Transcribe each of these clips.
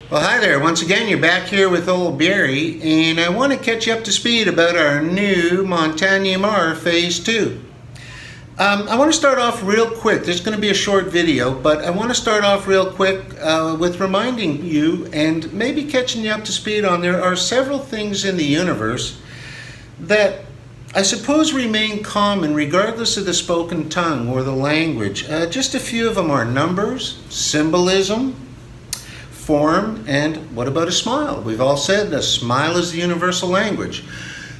Well, hi there. Once again, you're back here with old Barry, and I want to catch you up to speed about our new Montaña Phase 2. I want to start off real quick. This is going to be a short video, but I want to start off real quick with reminding you and maybe catching you up to speed on there are several things in the universe that I suppose remain common regardless of the spoken tongue or the language. Just a few of them are numbers, symbolism, form, and what about a smile? We've all said a smile is the universal language.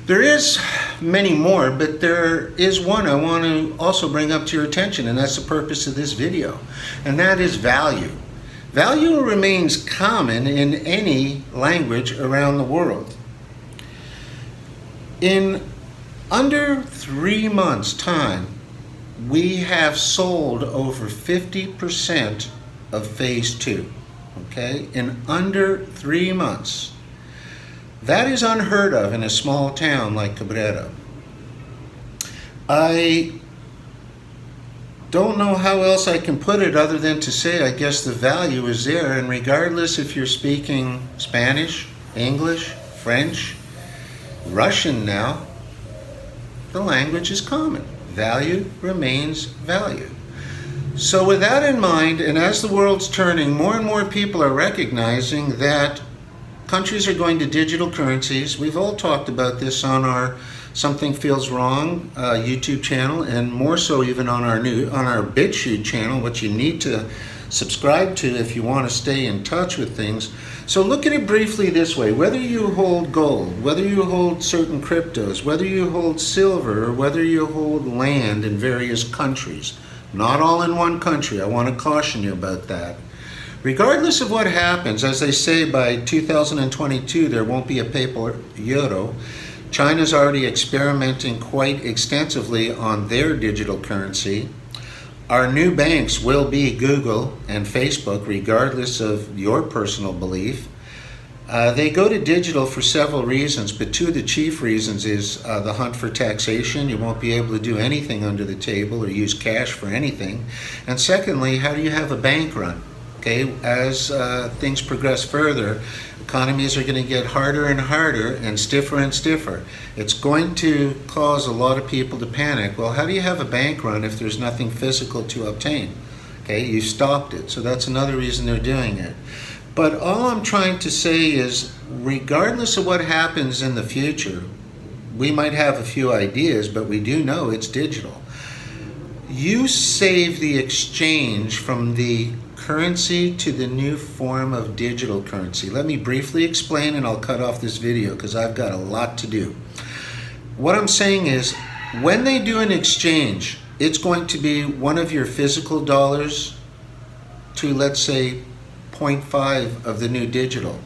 There is many more, but there is one I want to also bring up to your attention, and that's the purpose of this video, and that is value. Value remains common in any language around the world. In under 3 months' time, we have sold over 50% of Phase 2. Okay, in under 3 months. That is unheard of in a small town like Cabrera. I don't know how else I can put it other than to say I guess the value is there, and regardless if you're speaking Spanish, English, French, Russian now, the language is common. Value remains value. So with that in mind, and as the world's turning, more and more people are recognizing that countries are going to digital currencies. We've all talked about this on our Something Feels Wrong YouTube channel, and more so even on our BitChute channel, which you need to subscribe to if you want to stay in touch with things. So look at it briefly this way. Whether you hold gold, whether you hold certain cryptos, whether you hold silver, or whether you hold land in various countries, not all in one country, I want to caution you about that. Regardless of what happens, as they say by 2022 there won't be a paper euro. China's already experimenting quite extensively on their digital currency. Our new banks will be Google and Facebook, regardless of your personal belief. They go to digital for several reasons, but two of the chief reasons is the hunt for taxation. You won't be able to do anything under the table or use cash for anything. And secondly, how do you have a bank run? Okay, as things progress further, economies are going to get harder and harder and stiffer. It's going to cause a lot of people to panic. Well, how do you have a bank run if there's nothing physical to obtain? Okay, you stopped it. So that's another reason they're doing it. But all I'm trying to say is, regardless of what happens in the future, we might have a few ideas, but we do know it's digital. You save the exchange from the currency to the new form of digital currency. Let me briefly explain, and I'll cut off this video because I've got a lot to do. What I'm saying is, when they do an exchange, it's going to be one of your physical dollars to, let's say, 0.5 of the new digital.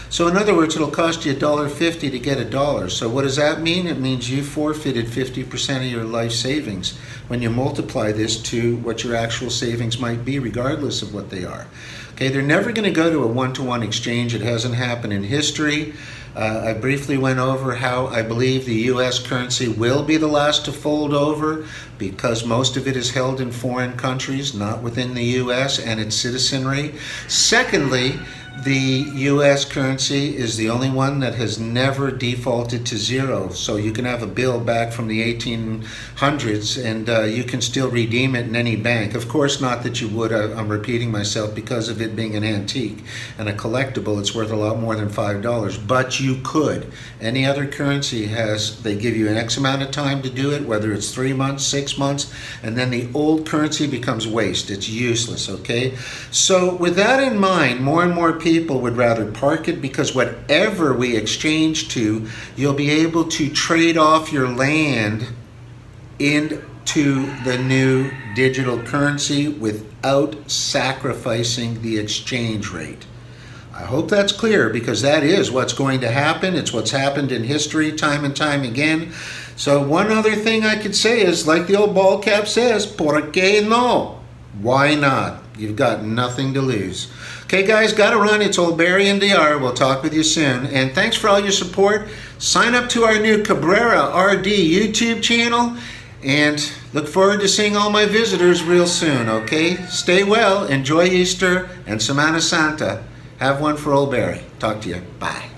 So in other words, it'll cost you $1.50 to get $1. So what does that mean? It means you forfeited 50% of your life savings when you multiply this to what your actual savings might be, regardless of what they are. Okay, they're never going to go to a one-to-one exchange. It hasn't happened in history. I briefly went over how I believe the U.S. currency will be the last to fold over because most of it is held in foreign countries, not within the U.S. and its citizenry. Secondly, the U.S. currency is the only one that has never defaulted to zero. So you can have a bill back from the 1800s and you can still redeem it in any bank. Of course not that you would, I'm repeating myself, because of it being an antique and a collectible, it's worth a lot more than $5. But you could. Any other currency they give you an X amount of time to do it, whether it's 3 months, 6 months, and then the old currency becomes waste. It's useless, okay? So with that in mind, more and more people would rather park it, because whatever we exchange to, you'll be able to trade off your land into the new digital currency without sacrificing the exchange rate. I hope that's clear, because that is what's going to happen. It's what's happened in history time and time again. So one other thing I could say is, like the old ball cap says, ¿por qué no? Why not? You've got nothing to lose. Okay, guys, gotta run. It's old Barry and DR. We'll talk with you soon. And thanks for all your support. Sign up to our new Cabrera RD YouTube channel. And look forward to seeing all my visitors real soon, okay? Stay well, enjoy Easter, and Semana Santa. Have one for old Barry. Talk to you. Bye.